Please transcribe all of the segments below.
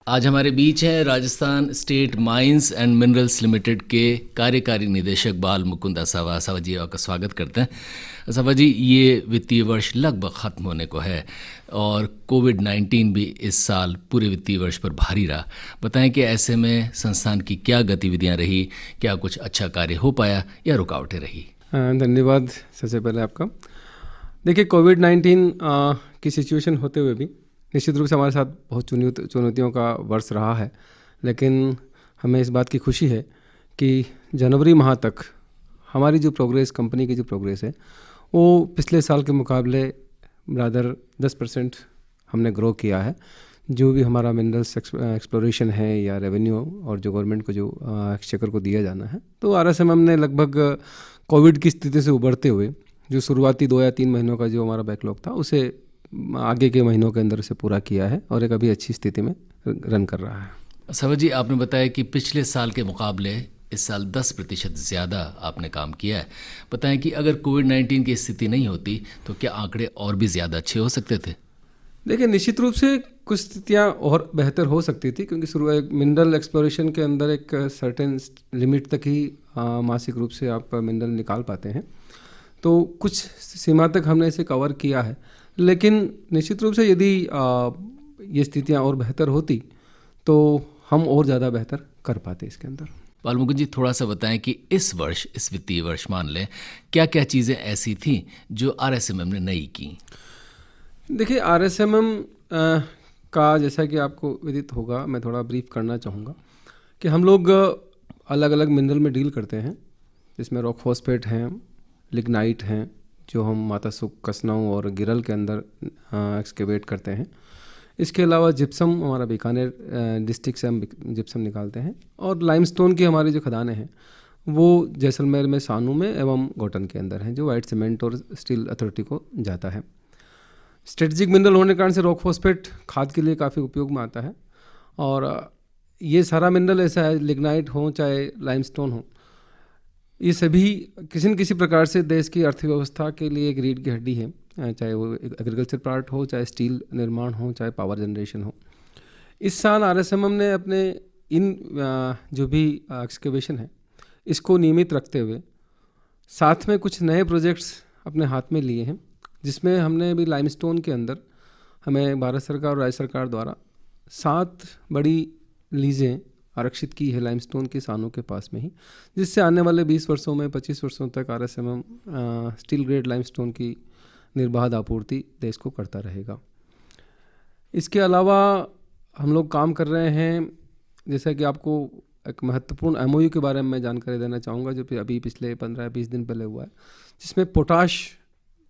आज हमारे बीच हैं Rajasthan state mines and minerals limited के कार्यकारी निदेशक बाल मुकुंद असावा। असावा जी, आपका स्वागत करते हैं। असावा जी, ये वित्तीय वर्ष लगभग ख़त्म होने को है और कोविड-19 भी इस साल पूरे वित्तीय वर्ष पर भारी रहा। बताएं कि ऐसे में संस्थान की क्या गतिविधियां रही, क्या कुछ अच्छा कार्य हो पाया या रुकावटें रही? धन्यवाद सबसे पहले आपका। देखिए, कोविड-19 की सिचुएशन होते हुए भी निश्चित रूप से हमारे साथ बहुत चुनौतियों का वर्ष रहा है, लेकिन हमें इस बात की खुशी है कि जनवरी माह तक हमारी जो प्रोग्रेस, कंपनी की जो प्रोग्रेस है, वो पिछले साल के मुकाबले रादर 10% हमने ग्रो किया है। जो भी हमारा मिनरल्स एक्सप्लोरेशन है या रेवेन्यू और जो गवर्नमेंट को जो एक्सचेकर को दिया जाना है, तो आरएसएमएम ने लगभग कोविड की स्थिति से उभरते हुए जो शुरुआती 2 या 3 महीनों का जो हमारा बैकलॉग था, उसे आगे के महीनों के अंदर से पूरा किया है और एक अभी अच्छी स्थिति में रन कर रहा है। असावा जी, आपने बताया कि पिछले साल के मुकाबले इस साल 10% ज़्यादा आपने काम किया है। बताएं कि अगर कोविड-19 की स्थिति नहीं होती तो क्या आंकड़े और भी ज़्यादा अच्छे हो सकते थे? देखिए, निश्चित रूप से कुछ स्थितियाँ और बेहतर हो सकती थी, क्योंकि शुरू मिनरल एक्सप्लोरेशन के अंदर एक सर्टेन लिमिट तक ही मासिक रूप से आप मिनरल निकाल पाते हैं। तो कुछ सीमा तक हमने इसे कवर किया है, लेकिन निश्चित रूप से यदि ये स्थितियाँ और बेहतर होती तो हम और ज़्यादा बेहतर कर पाते इसके अंदर। बाल मुकुंद जी, थोड़ा सा बताएं कि इस वर्ष, इस वित्तीय वर्ष मान लें, क्या क्या चीज़ें ऐसी थी जो आरएसएमएम ने नई की? देखिए, आरएसएमएम का जैसा कि आपको विदित होगा, मैं थोड़ा ब्रीफ करना चाहूँगा कि हम लोग अलग अलग मिनरल में डील करते हैं, जिसमें रॉक फॉस्फेट हैं, लिग्नाइट हैं, जो हम मातासुक, कसनाऊ और गिरल के अंदर एक्सकेवेट करते हैं। इसके अलावा जिप्सम, हमारा बीकानेर डिस्ट्रिक्ट से हम जिप्सम निकालते हैं, और लाइमस्टोन की हमारी जो खदानें हैं वो जैसलमेर में, सानू में एवं गोटन के अंदर हैं, जो वाइट सीमेंट और स्टील अथॉरिटी को जाता है। स्ट्रेटजिक मिनरल होने के कारण से रॉक फॉस्फेट खाद के लिए काफ़ी उपयोग में आता है, और ये सारा मिनरल ऐसा है, लिग्नाइट हो चाहे लाइमस्टोन हो, ये सभी किसी न किसी प्रकार से देश की अर्थव्यवस्था के लिए एक रीढ़ की हड्डी है, चाहे वो एग्रीकल्चर पार्ट हो, चाहे स्टील निर्माण हो, चाहे पावर जनरेशन हो। इस साल आरएसएमएम ने अपने इन जो भी एक्सकेवेशन है, इसको नियमित रखते हुए साथ में कुछ नए प्रोजेक्ट्स अपने हाथ में लिए हैं, जिसमें हमने अभी लाइमस्टोन के अंदर हमें भारत सरकार और राज्य सरकार द्वारा 7 बड़ी लीजें आरक्षित की है लाइमस्टोन के सानों के पास में ही, जिससे आने वाले 20 वर्षों में 25 वर्षों तक आरएसएमएम स्टील ग्रेड लाइमस्टोन की निर्बाध आपूर्ति देश को करता रहेगा। इसके अलावा हम लोग काम कर रहे हैं, जैसा कि आपको एक महत्वपूर्ण एमओयू के बारे में मैं जानकारी देना चाहूँगा, जो अभी पिछले 15-20 दिन पहले हुआ है, जिसमें पोटाश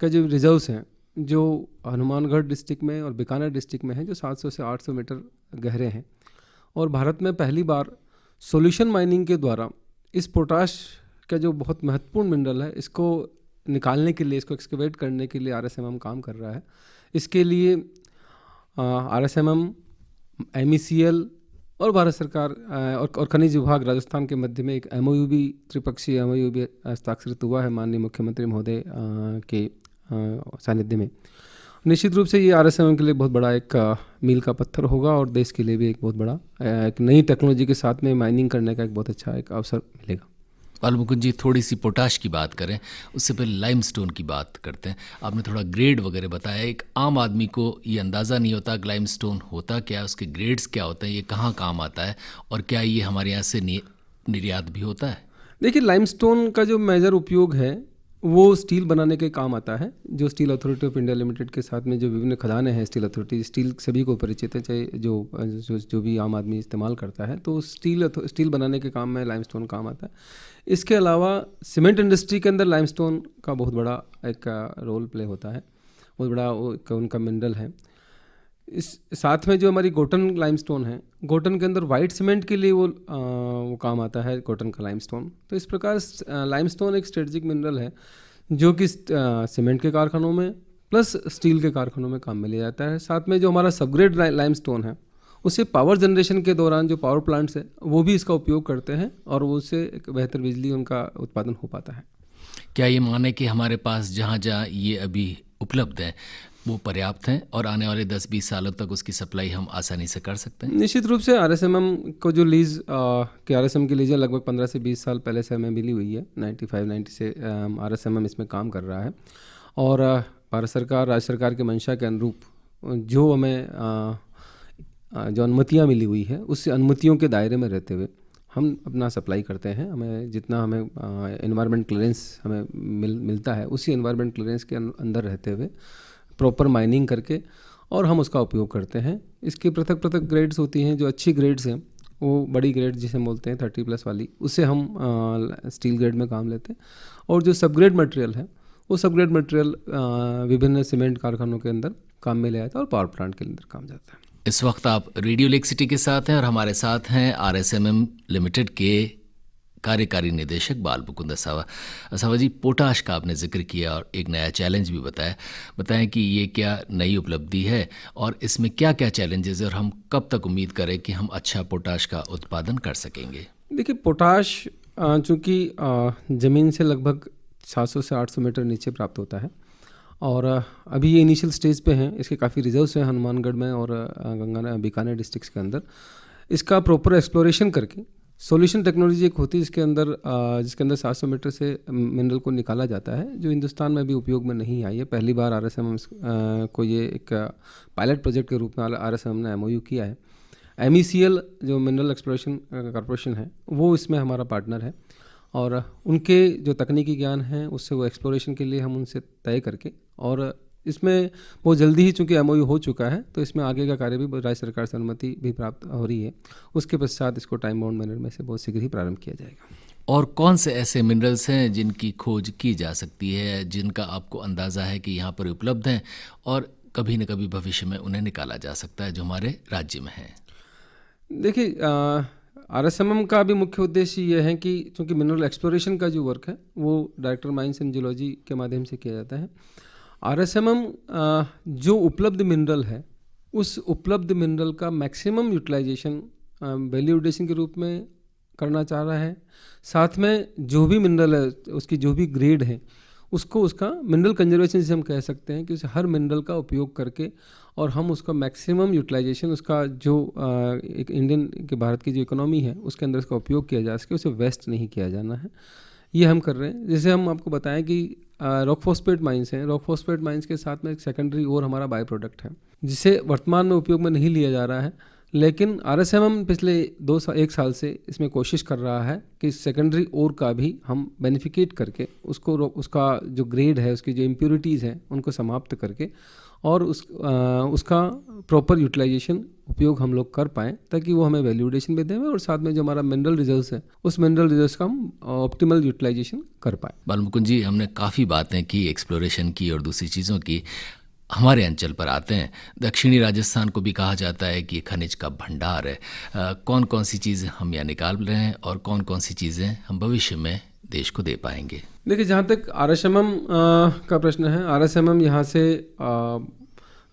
का जो रिजर्व्स हैं, जो हनुमानगढ़ डिस्ट्रिक्ट में और बीकानेर डिस्ट्रिक्ट में हैं, जो 700 से 800 मीटर गहरे हैं, और भारत में पहली बार सॉल्यूशन माइनिंग के द्वारा इस पोटाश का जो बहुत महत्वपूर्ण मिनरल है, इसको निकालने के लिए, इसको एक्सकेवेट करने के लिए आरएसएमएम काम कर रहा है। इसके लिए आरएसएमएम, एमईसीएल और भारत सरकार और खनिज विभाग राजस्थान के मध्य में एक एमओयू भी, त्रिपक्षीय एमओयू भी हस्ताक्षरित हुआ है माननीय मुख्यमंत्री महोदय के सानिध्य में। निश्चित रूप से ये आरएसएमएम के लिए बहुत बड़ा एक मील का पत्थर होगा, और देश के लिए भी एक बहुत बड़ा, एक नई टेक्नोलॉजी के साथ में माइनिंग करने का एक बहुत अच्छा एक अवसर मिलेगा। बाल मुकुंद जी, थोड़ी सी पोटाश की बात करें, उससे पहले लाइमस्टोन की बात करते हैं। आपने थोड़ा ग्रेड वगैरह बताया। एक आम आदमी को ये अंदाज़ा नहीं होता कि लाइमस्टोन होता क्या है, उसके ग्रेड्स क्या होते हैं, ये कहाँ काम आता है, और क्या ये हमारे यहाँ से निर्यात भी होता है? देखिए, लाइमस्टोन का जो मेजर उपयोग है वो स्टील बनाने के काम आता है। जो steel authority of India limited के साथ में जो विभिन्न खदानें हैं, स्टील अथॉरिटी, स्टील सभी को परिचित है, चाहे जो भी आम आदमी इस्तेमाल करता है, तो स्टील बनाने के काम में लाइमस्टोन काम आता है। इसके अलावा सीमेंट इंडस्ट्री के अंदर लाइमस्टोन का बहुत बड़ा एक रोल प्ले होता है, बहुत बड़ा उनका मिनरल है। इस साथ में जो हमारी गोटन लाइमस्टोन है, गोटन के अंदर वाइट सीमेंट के लिए वो काम आता है, गोटन का लाइमस्टोन। तो इस प्रकार लाइमस्टोन एक स्ट्रेटजिक मिनरल है, जो कि सीमेंट के कारखानों में प्लस स्टील के कारखानों में काम में लिया जाता है। साथ में जो हमारा सबग्रेड लाइमस्टोन है, उसे पावर जनरेशन के दौरान जो पावर प्लांट्स है वो भी इसका उपयोग करते हैं, और वो उससे एक बेहतर बिजली उनका उत्पादन हो पाता है। क्या ये माने कि हमारे पास जहाँ जहाँ ये अभी उपलब्ध है, वो पर्याप्त हैं और आने वाले 10-20 सालों तक उसकी सप्लाई हम आसानी से कर सकते हैं? निश्चित रूप से आरएसएमएम को जो लीज़ कि आरएसएम की लीज़ें लगभग 15 से 20 साल पहले से हमें मिली हुई है। 95-90 से आरएसएमएम इसमें काम कर रहा है और भारत सरकार, राज्य सरकार के मंशा के अनुरूप जो हमें जो अनुमतियाँ मिली हुई है उस अनुमतियों के दायरे में रहते हुए हम अपना सप्लाई करते हैं। हमें जितना हमें एनवायरनमेंट क्लियरेंस हमें मिलता है उसी एनवायरनमेंट क्लियरेंस के अंदर रहते हुए प्रॉपर माइनिंग करके और हम उसका उपयोग करते हैं। इसकी पृथक पृथक ग्रेड्स होती हैं। जो अच्छी ग्रेड्स हैं वो बड़ी ग्रेड जिसे बोलते हैं 30+ वाली, उससे हम स्टील ग्रेड में काम लेते हैं और जो सब ग्रेड मटेरियल है वो सब ग्रेड मटेरियल विभिन्न सीमेंट कारखानों के अंदर काम में ले आता है और पावर प्लांट के अंदर काम जाता है। इस वक्त आप रेडियो लेक सिटी के साथ हैं और हमारे साथ हैं आरएसएमएम लिमिटेड के कार्यकारी निदेशक बाल मुकुंद असावा जी। पोटाश का आपने जिक्र किया और एक नया चैलेंज भी बताएं कि ये क्या नई उपलब्धि है और इसमें क्या क्या चैलेंजेस है और हम कब तक उम्मीद करें कि हम अच्छा पोटाश का उत्पादन कर सकेंगे? देखिए, पोटाश चूँकि ज़मीन से लगभग 700 से 800 मीटर नीचे प्राप्त होता है और अभी ये इनिशियल स्टेज पे हैं। इसके काफ़ी रिजर्व्स हैं हनुमानगढ़ में और बीकानेर डिस्ट्रिक्ट्स के अंदर। इसका प्रॉपर एक्सप्लोरेशन करके सॉल्यूशन टेक्नोलॉजी एक होती है जिसके अंदर 700 मीटर से मिनरल को निकाला जाता है, जो हिंदुस्तान में भी उपयोग में नहीं आई है। पहली बार आरएसएमएम को ये एक पायलट प्रोजेक्ट के रूप में आरएसएमएम ने एमओयू किया है। MECL जो मिनरल एक्सप्लोरेशन कॉर्पोरेशन है वो इसमें हमारा पार्टनर है और उनके जो तकनीकी ज्ञान है उससे वो एक्सप्लोरेशन के लिए हम उनसे तय करके और इसमें बहुत जल्दी ही चूँकि एमओयू हो चुका है तो इसमें आगे का कार्य भी राज्य सरकार से अनुमति भी प्राप्त हो रही है। उसके पश्चात इसको टाइम बाउंड मैनर में से बहुत शीघ्र ही प्रारंभ किया जाएगा। और कौन से ऐसे मिनरल्स हैं जिनकी खोज की जा सकती है, जिनका आपको अंदाज़ा है कि यहाँ पर उपलब्ध हैं और कभी न कभी भविष्य में उन्हें निकाला जा सकता है जो हमारे राज्य में हैं? देखिए, आरएसएमएम का भी मुख्य उद्देश्य ये है कि चूँकि मिनरल एक्सप्लोरेशन का जो वर्क है वो डायरेक्टर माइंस एंड जियोलॉजी के माध्यम से किया जाता है। आरएसएमएम जो उपलब्ध मिनरल है उस उपलब्ध मिनरल का मैक्सिमम यूटिलाइजेशन वैल्यू एडिशन के रूप में करना चाह रहा है। साथ में जो भी मिनरल है उसकी जो भी ग्रेड है उसको उसका मिनरल कंजर्वेशन जिसे हम कह सकते हैं कि उसे हर मिनरल का उपयोग करके और हम उसका मैक्सिमम यूटिलाइजेशन उसका जो एक इंडियन के भारत की जो इकोनॉमी है उसके अंदर उसका उपयोग किया जा सके, उसे वेस्ट नहीं किया जाना है। ये हम कर रहे हैं। जैसे हम आपको बताएं कि रॉक फॉस्फेट माइंस हैं। रॉक फॉस्फेट माइंस के साथ में एक सेकेंडरी और हमारा बाय प्रोडक्ट है जिसे वर्तमान में उपयोग में नहीं लिया जा रहा है, लेकिन आरएसएमएम पिछले 1 साल से इसमें कोशिश कर रहा है कि सेकेंडरी ओर का भी हम बेनिफिकेट करके उसका जो ग्रेड है, उसकी जो इम्प्योरिटीज़ हैं उनको समाप्त करके और उसका प्रॉपर यूटिलाइजेशन उपयोग हम लोग कर पाएँ ताकि वो हमें वैल्यूडेशन भी दें और साथ में जो हमारा मिनरल रिजर्व्स है उस मिनरल रिजर्व्स का हम ऑप्टिमल यूटिलाइजेशन कर पाएँ। बाल मुकुंद जी, हमने काफ़ी बातें की, एक्सप्लोरेशन की और दूसरी चीज़ों की। हमारे अंचल पर आते हैं। दक्षिणी राजस्थान को भी कहा जाता है कि खनिज का भंडार है। कौन कौन सी चीज़ें हम यहाँ निकाल रहे हैं और कौन कौन सी चीज़ें हम भविष्य में देश को दे पाएंगे? देखिए, जहाँ तक आरएसएमएम का प्रश्न है, आरएसएमएम यहाँ से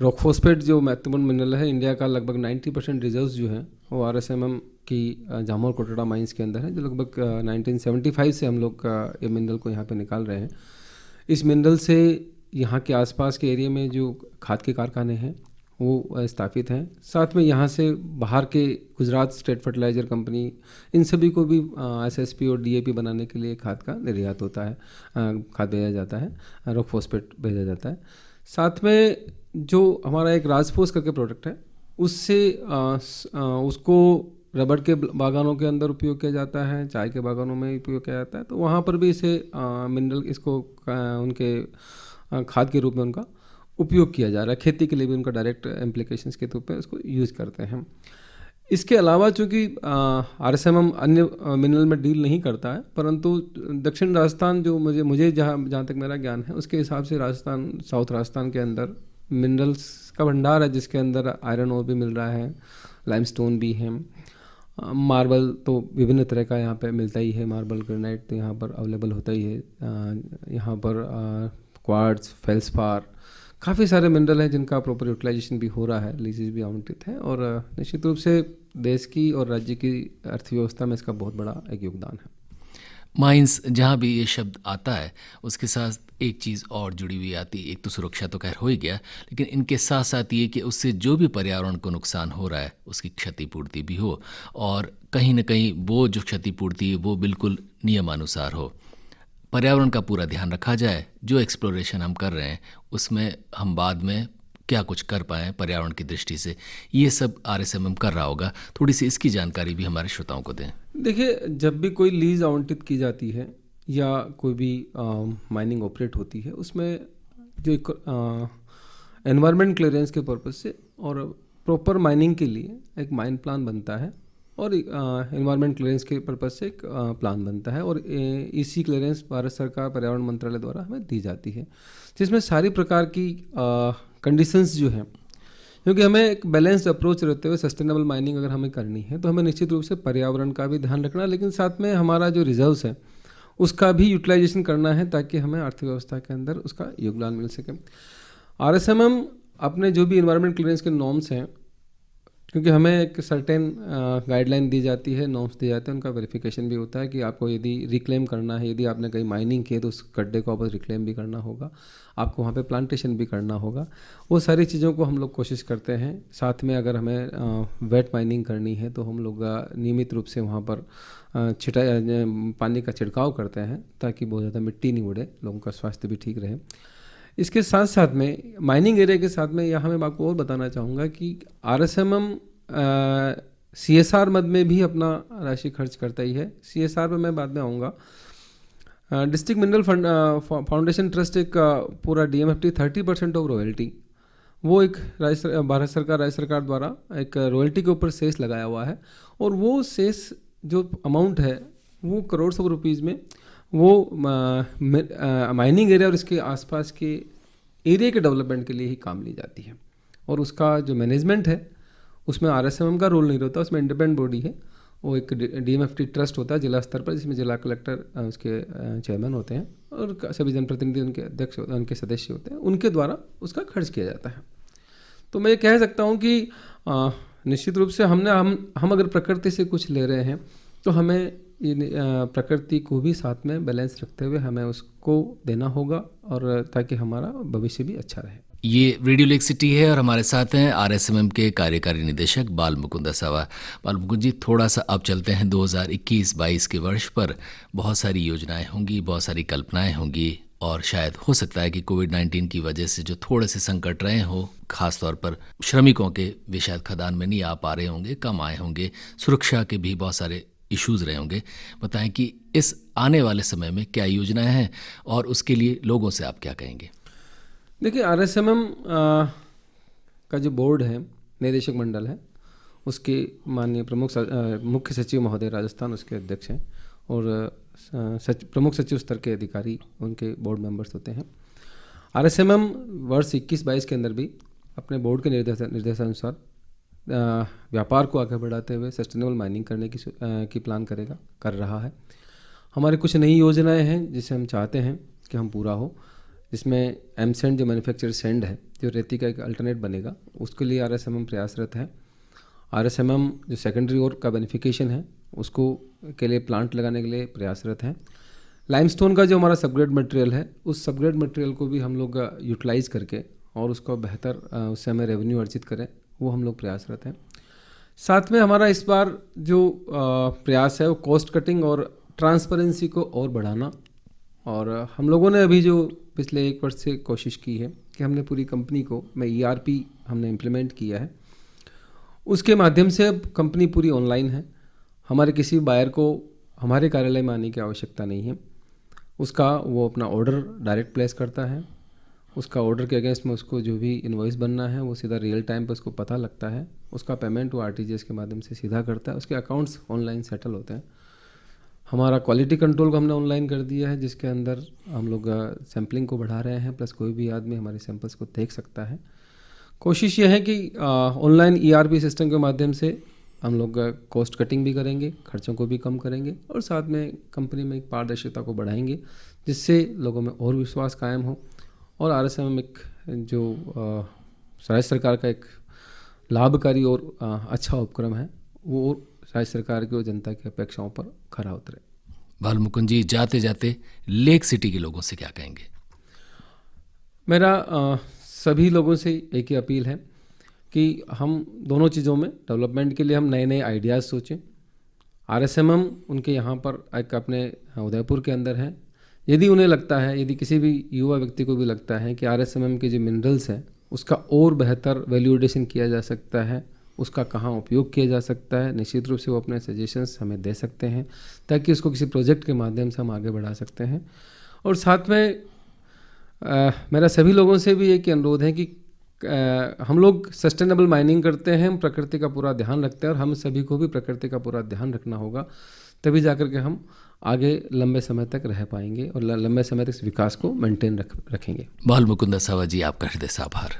रॉक फॉस्फेट जो महत्वपूर्ण मिनरल है, इंडिया का लगभग 90% रिजर्व्स जो है वो आरएसएमएम की जामोर कोटड़ा माइंस के अंदर है, जो लगभग 1975 से हम लोग ये मिनरल को यहाँ पे निकाल रहे हैं। इस मिनरल से यहाँ के आसपास के एरिया में जो खाद के कारखाने हैं वो स्थापित हैं। साथ में यहाँ से बाहर के गुजरात स्टेट फर्टिलाइज़र कंपनी, इन सभी को भी SSP और DAP बनाने के लिए खाद का निर्यात होता है, खाद भेजा जाता है, रॉक फॉस्फेट भेजा जाता है। साथ में जो हमारा एक राजफोस करके प्रोडक्ट है उससे उसको रबड़ के बागानों के अंदर उपयोग किया जाता है, चाय के बागानों में उपयोग किया जाता है। तो वहाँ पर भी इसे मिनरल इसको उनके खाद के रूप में उनका उपयोग किया जा रहा है। खेती के लिए भी उनका डायरेक्ट इम्प्लीकेशंस के रूप में उसको यूज़ करते हैं। इसके अलावा चूँकि आरएसएमएम अन्य मिनरल में डील नहीं करता है, परंतु दक्षिण राजस्थान जो मुझे जहाँ तक मेरा ज्ञान है उसके हिसाब से राजस्थान, साउथ राजस्थान के अंदर मिनरल्स का भंडार है, जिसके अंदर आयरन ओर भी मिल रहा है, लाइमस्टोन भी है, मार्बल तो विभिन्न तरह का यहाँ पे मिलता ही है, मार्बल ग्रेनाइट तो यहाँ पर अवेलेबल होता ही है। यहाँ पर क्वार्ट्ज, फेल्सपार, काफ़ी सारे मिनरल हैं जिनका प्रॉपर यूटिलाइजेशन भी हो रहा है, लीजेस भी आवंटित है और निश्चित रूप से देश की और राज्य की अर्थव्यवस्था में इसका बहुत बड़ा एक योगदान है। माइंस, जहाँ भी ये शब्द आता है उसके साथ एक चीज़ और जुड़ी हुई आती, एक तो सुरक्षा तो खैर हो ही गया, लेकिन इनके साथ साथ ये कि उससे जो भी पर्यावरण को नुकसान हो रहा है उसकी क्षतिपूर्ति भी हो, और कहीं ना कहीं वो जो क्षतिपूर्ति है वो बिल्कुल नियमानुसार हो। पर्यावरण का पूरा ध्यान रखा जाए। जो एक्सप्लोरेशन हम कर रहे हैं उसमें हम बाद में क्या कुछ कर पाएँ पर्यावरण की दृष्टि से, ये सब RSMM कर रहा होगा। थोड़ी सी इसकी जानकारी भी हमारे श्रोताओं को दें। देखिए, जब भी कोई लीज आवंटित की जाती है या कोई भी माइनिंग ऑपरेट होती है, उसमें जो एक एनवायरनमेंट क्लियरेंस के पर्पज़ से और प्रॉपर माइनिंग के लिए एक माइन प्लान बनता है, और एनवायरनमेंट क्लियरेंस के पर्पज़ से एक प्लान बनता है, और इसी क्लियरेंस भारत सरकार पर्यावरण मंत्रालय द्वारा हमें दी जाती है, जिसमें सारी प्रकार की कंडीशंस जो हैं, क्योंकि हमें एक बैलेंस्ड अप्रोच रहते हुए सस्टेनेबल माइनिंग अगर हमें करनी है तो हमें निश्चित रूप से पर्यावरण का भी ध्यान रखना, लेकिन साथ में हमारा जो रिजर्व्स है उसका भी यूटिलाइजेशन करना है, ताकि हमें अर्थव्यवस्था के अंदर उसका योगदान मिल सके। RSMM अपने जो भी एनवायरनमेंट क्लियरेंस के नॉर्म्स हैं, क्योंकि हमें एक सर्टेन गाइडलाइन दी जाती है, नॉर्म्स दिए जाते हैं, उनका वेरिफिकेशन भी होता है कि आपको यदि रिक्लेम करना है, यदि आपने कहीं माइनिंग की है तो उस गड्ढे को वापस रिक्लेम भी करना होगा, आपको वहाँ पे प्लांटेशन भी करना होगा। वो सारी चीज़ों को हम लोग कोशिश करते हैं। साथ में अगर हमें वेट माइनिंग करनी है तो हम लोग नियमित रूप से वहाँ पर पानी का छिड़काव करते हैं, ताकि बहुत ज़्यादा मिट्टी नहीं उड़े, लोगों का स्वास्थ्य भी ठीक रहे। इसके साथ साथ में माइनिंग एरिया के साथ में यहाँ मैं आपको और बताना चाहूँगा कि RSMM CSR मद में भी अपना राशि खर्च करता ही है। CSR पे मैं बाद में आऊँगा। District mineral fund foundation trust एक पूरा DMFT 30% ऑफ रॉयल्टी, वो एक भारत सरकार राज्य सरकार द्वारा एक रॉयल्टी के ऊपर सेस लगाया हुआ है, और वो सेस जो अमाउंट है वो करोड़ ऑफ रुपीज़ में वो माइनिंग एरिया और इसके आसपास के एरिया के डेवलपमेंट के लिए ही काम ली जाती है। और उसका जो मैनेजमेंट है उसमें RSMM का रोल नहीं रहता, उसमें इंडिपेंडेंट बॉडी है, वो एक DMFT ट्रस्ट होता है जिला स्तर पर, जिसमें जिला कलेक्टर उसके चेयरमैन होते हैं और सभी जनप्रतिनिधि उनके अध्यक्ष उनके सदस्य होते हैं, उनके द्वारा उसका खर्च किया जाता है। तो मैं ये कह सकता हूँ कि निश्चित रूप से हम अगर प्रकृति से कुछ ले रहे हैं तो हमें प्रकृति को भी साथ में बैलेंस रखते हुए हमें उसको देना होगा, और ताकि हमारा भविष्य भी अच्छा रहे। ये रेडियो लेक सिटी है और हमारे साथ हैं RSMM के कार्यकारी निदेशक बाल मुकुंद असावा। बाल मुकुंद जी, थोड़ा सा अब चलते हैं 2021-22 के वर्ष पर। बहुत सारी योजनाएं होंगी, बहुत सारी कल्पनाएं होंगी, और शायद हो सकता है कि कोविड-19 की वजह से जो थोड़े से संकट रहे हो, खासतौर पर श्रमिकों के वे शायद खदान में नहीं आ पा रहे होंगे, कम आए होंगे, सुरक्षा के भी बहुत सारे इश्यूज़ रहे होंगे। बताएं कि इस आने वाले समय में क्या योजनाएं हैं और उसके लिए लोगों से आप क्या कहेंगे? देखिए, RSMM का जो बोर्ड है, निदेशक मंडल है, उसके माननीय मुख्य सचिव महोदय राजस्थान उसके अध्यक्ष हैं, और प्रमुख सचिव स्तर के अधिकारी उनके बोर्ड मेंबर्स होते हैं। RSMM वर्ष 21-22 के अंदर भी अपने बोर्ड के निर्देशानुसार व्यापार को आगे बढ़ाते हुए सस्टेनेबल माइनिंग करने की प्लान कर रहा है। हमारी कुछ नई योजनाएं हैं जिसे हम चाहते हैं कि हम पूरा हो, जिसमें एमसेंड जो मैन्युफैक्चर सेंड है, जो रेती का एक अल्टरनेट बनेगा, उसके लिए RSMM प्रयासरत है। RSMM जो सेकेंडरी ओर का बेनिफिकेशन है उसको के लिए प्लांट लगाने के लिए प्रयासरत है। लाइमस्टोन का जो हमारा सबग्रेड मटेरियल है, उस सबग्रेड मटेरियल को भी हम लोग यूटिलाइज करके और उसको बेहतर उससे हमें रेवेन्यू अर्जित करें, वो हम लोग प्रयासरत हैं। साथ में हमारा इस बार जो प्रयास है वो कॉस्ट कटिंग और ट्रांसपेरेंसी को और बढ़ाना, और हम लोगों ने अभी जो पिछले 1 वर्ष से कोशिश की है कि हमने पूरी कंपनी को ERP हमने इम्प्लीमेंट किया है। उसके माध्यम से अब कंपनी पूरी ऑनलाइन है। हमारे किसी भी बायर को हमारे कार्यालय में आने की आवश्यकता नहीं है। उसका वो अपना ऑर्डर डायरेक्ट प्लेस करता है, उसका ऑर्डर के अगेंस्ट में उसको जो भी इनवॉइस बनना है वो सीधा रियल टाइम पर उसको पता लगता है, उसका पेमेंट वो RTGS के माध्यम से सीधा करता है, उसके अकाउंट्स ऑनलाइन सेटल होते हैं। हमारा क्वालिटी कंट्रोल को हमने ऑनलाइन कर दिया है, जिसके अंदर हम लोग सैम्पलिंग को बढ़ा रहे हैं, प्लस कोई भी आदमी हमारे सैंपल्स को देख सकता है। कोशिश ये है कि ऑनलाइन ERP सिस्टम के माध्यम से हम लोग कॉस्ट कटिंग भी करेंगे, खर्चों को भी कम करेंगे, और साथ में कंपनी में एक पारदर्शिता को बढ़ाएंगे, जिससे लोगों में और विश्वास कायम हो। और RSMM एक जो राज्य सरकार का एक लाभकारी और अच्छा उपक्रम है, वो राज्य सरकार की और जनता की अपेक्षाओं पर खरा उतरे। बाल मुकुंद जी, जाते जाते लेक सिटी के लोगों से क्या कहेंगे? मेरा सभी लोगों से एक ही अपील है कि हम दोनों चीज़ों में डेवलपमेंट के लिए हम नए नए आइडियाज़ सोचें। आरएसएमएम उनके यहाँ पर एक अपने उदयपुर के अंदर है। यदि उन्हें लगता है, यदि किसी भी युवा व्यक्ति को भी लगता है कि आरएसएमएम के जो मिनरल्स हैं उसका और बेहतर वैल्यूएडिशन किया जा सकता है, उसका कहाँ उपयोग किया जा सकता है, निश्चित रूप से वो अपने सजेशंस हमें दे सकते हैं ताकि उसको किसी प्रोजेक्ट के माध्यम से हम आगे बढ़ा सकते हैं। और साथ में मेरा सभी लोगों से भी एक अनुरोध है कि हम लोग सस्टेनेबल माइनिंग करते हैं, हम प्रकृति का पूरा ध्यान रखते हैं और हम सभी को भी प्रकृति का पूरा ध्यान रखना होगा, तभी जाकर के हम आगे लंबे समय तक रह पाएंगे और लंबे समय तक इस विकास को मेंटेन रखेंगे। बाल मुकुंद असावा जी, आपका हृदय से आभार।